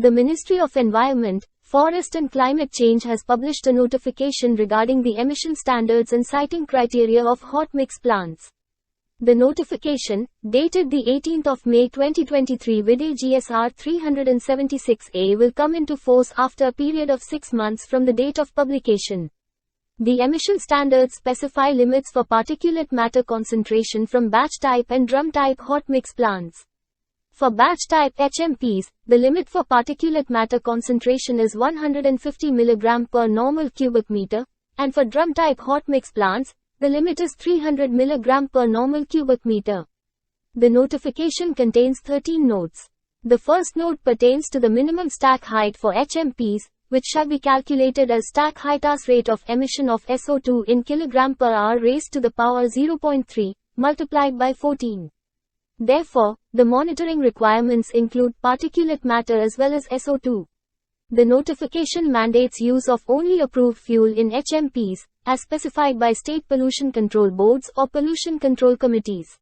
The Ministry of Environment, Forest and Climate Change has published a notification regarding the emission standards and siting criteria of hot mix plants. The notification, dated the 18th of May 2023 with GSR 376A, will come into force after a period of 6 months from the date of publication. The emission standards specify limits for particulate matter concentration from batch type and drum type hot mix plants. For batch type HMPs, the limit for particulate matter concentration is 150 mg per normal cubic meter, and for drum type hot mix plants, the limit is 300 mg per normal cubic meter. The notification contains 13 notes. The first note pertains to the minimum stack height for HMPs, which shall be calculated as stack height as rate of emission of SO2 in kg per hour raised to the power 0.3, multiplied by 14. Therefore, the monitoring requirements include particulate matter as well as SO2. The notification mandates use of only approved fuel in HMPs, as specified by state pollution control boards or pollution control committees.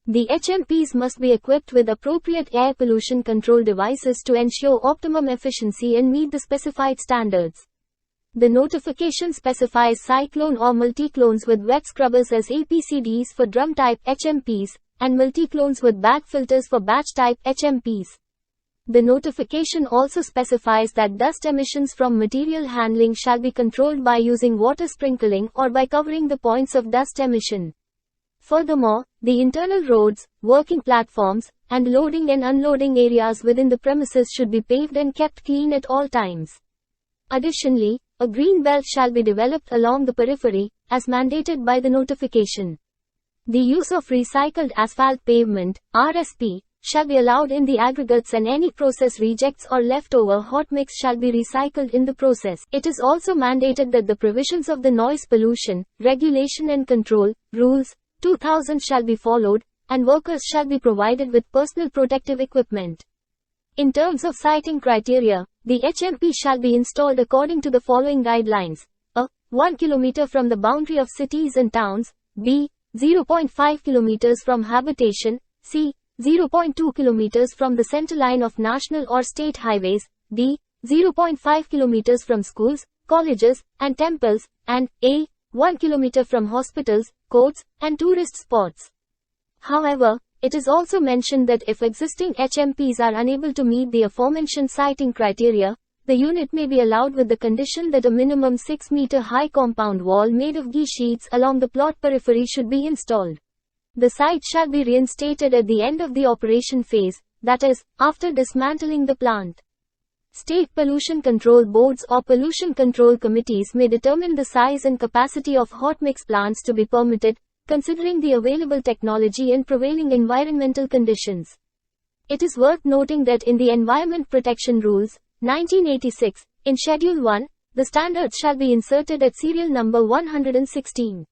The HMPs must be equipped with appropriate air pollution control devices to ensure optimum efficiency and meet the specified standards. The notification specifies cyclone or multi-clones with wet scrubbers as APCDs for drum-type HMPs, and multi-clones with bag filters for batch-type HMPs. The notification also specifies that dust emissions from material handling shall be controlled by using water sprinkling or by covering the points of dust emission. Furthermore, the internal roads, working platforms, and loading and unloading areas within the premises should be paved and kept clean at all times. Additionally, a green belt shall be developed along the periphery, as mandated by the notification. The use of recycled asphalt pavement, RSP, shall be allowed in the aggregates, and any process rejects or leftover hot mix shall be recycled in the process. It is also mandated that the provisions of the Noise Pollution, Regulation and Control, Rules, 2000 shall be followed, and workers shall be provided with personal protective equipment. In terms of siting criteria, the HMP shall be installed according to the following guidelines. A. 1 km from the boundary of cities and towns. B. 0.5 km from habitation. C. 0.2 km from the center line of national or state highways. D. 0.5 km from schools, colleges, and temples. And A. 1 km from hospitals, courts, and tourist spots. However, it is also mentioned that if existing HMPs are unable to meet the aforementioned siting criteria, the unit may be allowed with the condition that a minimum 6-meter high compound wall made of GE sheets along the plot periphery should be installed. The site shall be reinstated at the end of the operation phase, that is, after dismantling the plant. State pollution control boards or pollution control committees may determine the size and capacity of hot mix plants to be permitted, considering the available technology and prevailing environmental conditions. It is worth noting that in the Environment Protection Rules, 1986, in Schedule 1, the standards shall be inserted at serial number 116.